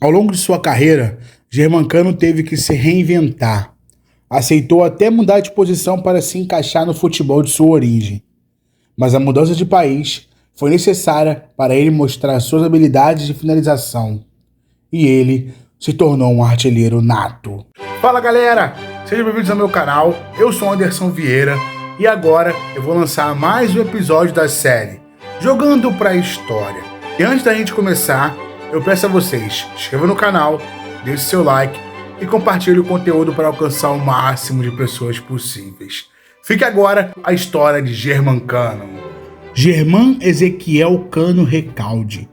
Ao longo de sua carreira, Germancano teve que se reinventar. Aceitou até mudar de posição para se encaixar no futebol de sua origem. Mas a mudança de país foi necessária para ele mostrar suas habilidades de finalização. E ele se tornou um artilheiro nato. Fala galera, sejam bem-vindos ao meu canal, eu sou Anderson Vieira e agora eu vou lançar mais um episódio da série Jogando pra História. E antes da gente começar, eu peço a vocês, se inscreva no canal, deixe seu like e compartilhe o conteúdo para alcançar o máximo de pessoas possíveis. Fique agora a história de Germancano. Germán Ezequiel Cano Recalde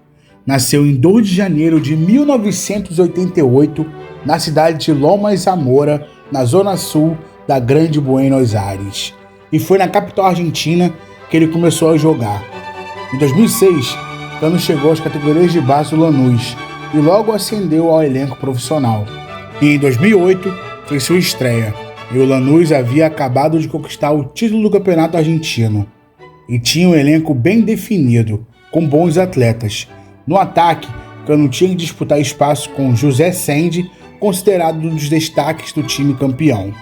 nasceu em 2 de janeiro de 1988 na cidade de Lomas Zamora, na zona sul da Grande Buenos Aires. E foi na capital argentina que ele começou a jogar. Em 2006, Cano chegou às categorias de base do Lanús e logo ascendeu ao elenco profissional. E em 2008 fez sua estreia, e o Lanús havia acabado de conquistar o título do Campeonato Argentino. E tinha um elenco bem definido, com bons atletas. No ataque, Cano tinha que disputar espaço com José Sende, considerado um dos destaques do time campeão.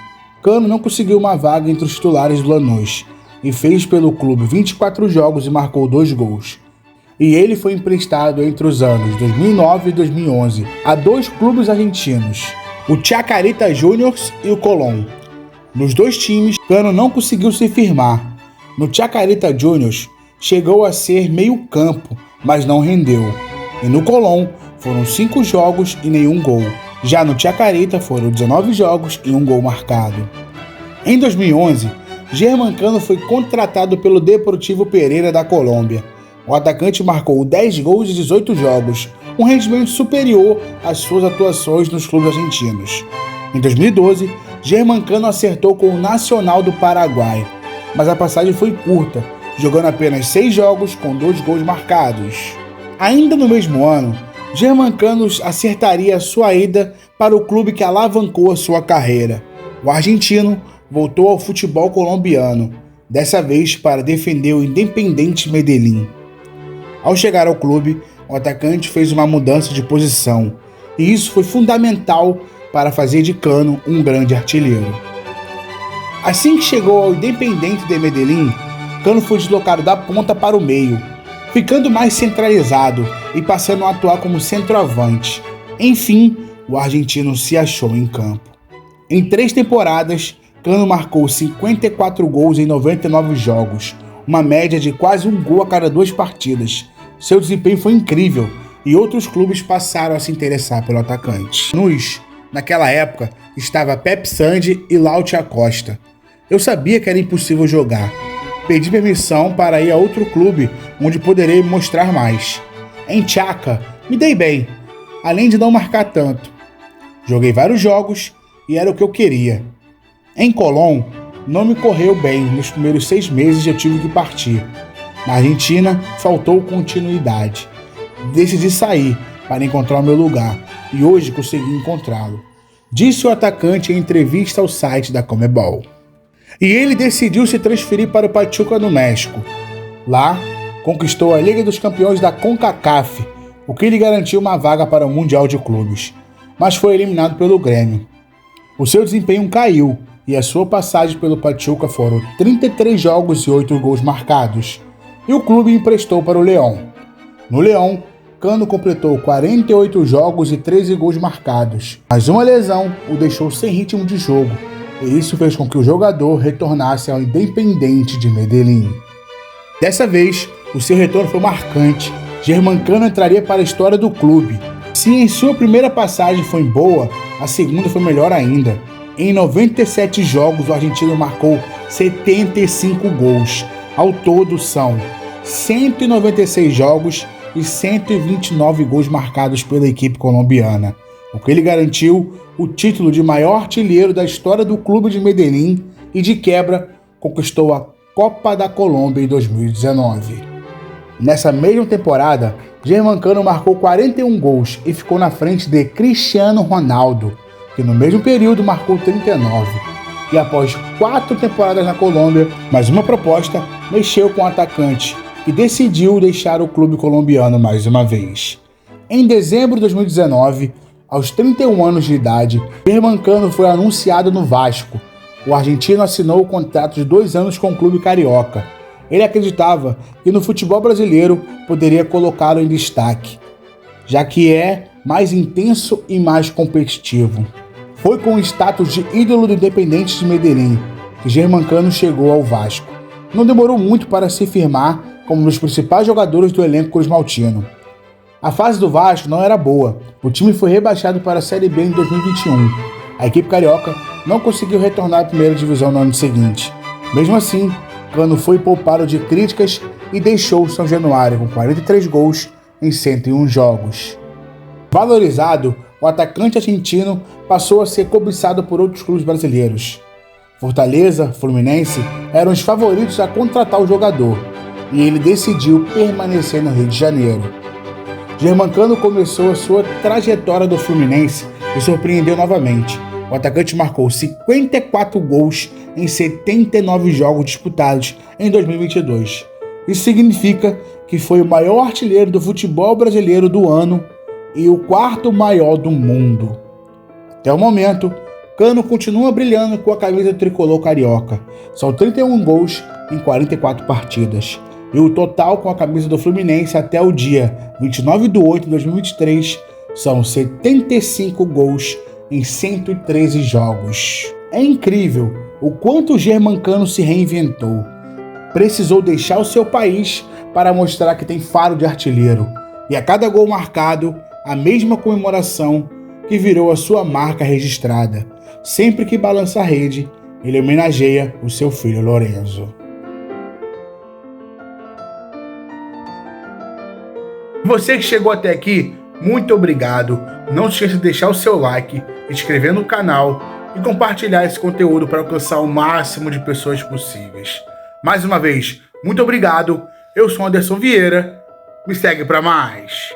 Cano não conseguiu uma vaga entre os titulares do Lanús e fez pelo clube 24 jogos e marcou 2 gols. E ele foi emprestado entre os anos 2009 e 2011 a 2 clubes argentinos, o Chacarita Juniors e o Colón. Nos 2 times, Cano não conseguiu se firmar. No Chacarita Juniors, chegou a ser meio-campo, mas não rendeu. E no Colón, foram 5 jogos e nenhum gol. Já no Chacarita, foram 19 jogos e 1 gol marcado. Em 2011, Germancano foi contratado pelo Deportivo Pereira da Colômbia. O atacante marcou 10 gols em 18 jogos, um rendimento superior às suas atuações nos clubes argentinos. Em 2012, Germancano acertou com o Nacional do Paraguai, mas a passagem foi curta, jogando apenas 6 jogos com 2 gols marcados. Ainda no mesmo ano, Germancano acertaria a sua ida para o clube que alavancou a sua carreira. O argentino voltou ao futebol colombiano, dessa vez para defender o Independiente Medellín. Ao chegar ao clube, o atacante fez uma mudança de posição, e isso foi fundamental para fazer de Cano um grande artilheiro. Assim que chegou ao Independiente de Medellín, Cano foi deslocado da ponta para o meio, ficando mais centralizado e passando a atuar como centroavante. Enfim, o argentino se achou em campo. Em 3 temporadas, Cano marcou 54 gols em 99 jogos, uma média de quase 1 gol a cada 2 partidas. Seu desempenho foi incrível e outros clubes passaram a se interessar pelo atacante. Naquela época, estava Pep Sandi e Laute Acosta. Eu sabia que era impossível jogar. Pedi permissão para ir a outro clube onde poderei mostrar mais. Em Chaca, me dei bem, além de não marcar tanto. Joguei vários jogos e era o que eu queria. Em Colón, não me correu bem. Nos primeiros 6 meses eu tive que partir. Na Argentina, faltou continuidade. Decidi sair para encontrar o meu lugar e hoje consegui encontrá-lo, disse o atacante em entrevista ao site da Conmebol. E ele decidiu se transferir para o Pachuca no México. Lá, conquistou a Liga dos Campeões da CONCACAF, o que lhe garantiu uma vaga para o Mundial de Clubes, mas foi eliminado pelo Grêmio. O seu desempenho caiu e a sua passagem pelo Pachuca foram 33 jogos e 8 gols marcados, e o clube emprestou para o León. No León, Cano completou 48 jogos e 13 gols marcados, mas uma lesão o deixou sem ritmo de jogo, e isso fez com que o jogador retornasse ao Independiente de Medellín. Dessa vez, o seu retorno foi marcante. Germancano entraria para a história do clube. Se em sua primeira passagem foi boa, a segunda foi melhor ainda. Em 97 jogos, o argentino marcou 75 gols. Ao todo são 196 jogos e 129 gols marcados pela equipe colombiana, o que lhe garantiu o título de maior artilheiro da história do clube de Medellín e, de quebra, conquistou a Copa da Colômbia em 2019. Nessa mesma temporada, Germancano marcou 41 gols e ficou na frente de Cristiano Ronaldo, que no mesmo período marcou 39. E após 4 temporadas na Colômbia, mais uma proposta mexeu com o atacante e decidiu deixar o clube colombiano mais uma vez. Em dezembro de 2019, aos 31 anos de idade, Germancano foi anunciado no Vasco. O argentino assinou o contrato de 2 anos com o clube carioca. Ele acreditava que no futebol brasileiro poderia colocá-lo em destaque, já que é mais intenso e mais competitivo. Foi com o status de ídolo do Independente de Medellín que Germancano chegou ao Vasco. Não demorou muito para se firmar como um dos principais jogadores do elenco cruzmaltino. A fase do Vasco não era boa. O time foi rebaixado para a Série B em 2021. A equipe carioca não conseguiu retornar à primeira divisão no ano seguinte. Mesmo assim, Cano foi poupado de críticas e deixou o São Januário com 43 gols em 101 jogos. Valorizado, o atacante argentino passou a ser cobiçado por outros clubes brasileiros. Fortaleza, Fluminense eram os favoritos a contratar o jogador, e ele decidiu permanecer no Rio de Janeiro. Germancano começou a sua trajetória do Fluminense e surpreendeu novamente. O atacante marcou 54 gols em 79 jogos disputados em 2022. Isso significa que foi o maior artilheiro do futebol brasileiro do ano e o 4º maior do mundo. Até o momento, Cano continua brilhando com a camisa tricolor carioca. São 31 gols em 44 partidas. E o total com a camisa do Fluminense até o dia 29 de 8 de 2023 são 75 gols em 113 jogos. É incrível o quanto o Germancano se reinventou. Precisou deixar o seu país para mostrar que tem faro de artilheiro. E a cada gol marcado, a mesma comemoração que virou a sua marca registrada. Sempre que balança a rede, ele homenageia o seu filho Lorenzo. Você que chegou até aqui, muito obrigado. Não se esqueça de deixar o seu like, inscrever no canal e compartilhar esse conteúdo para alcançar o máximo de pessoas possíveis. Mais uma vez, muito obrigado. Eu sou Anderson Vieira. Me segue para mais.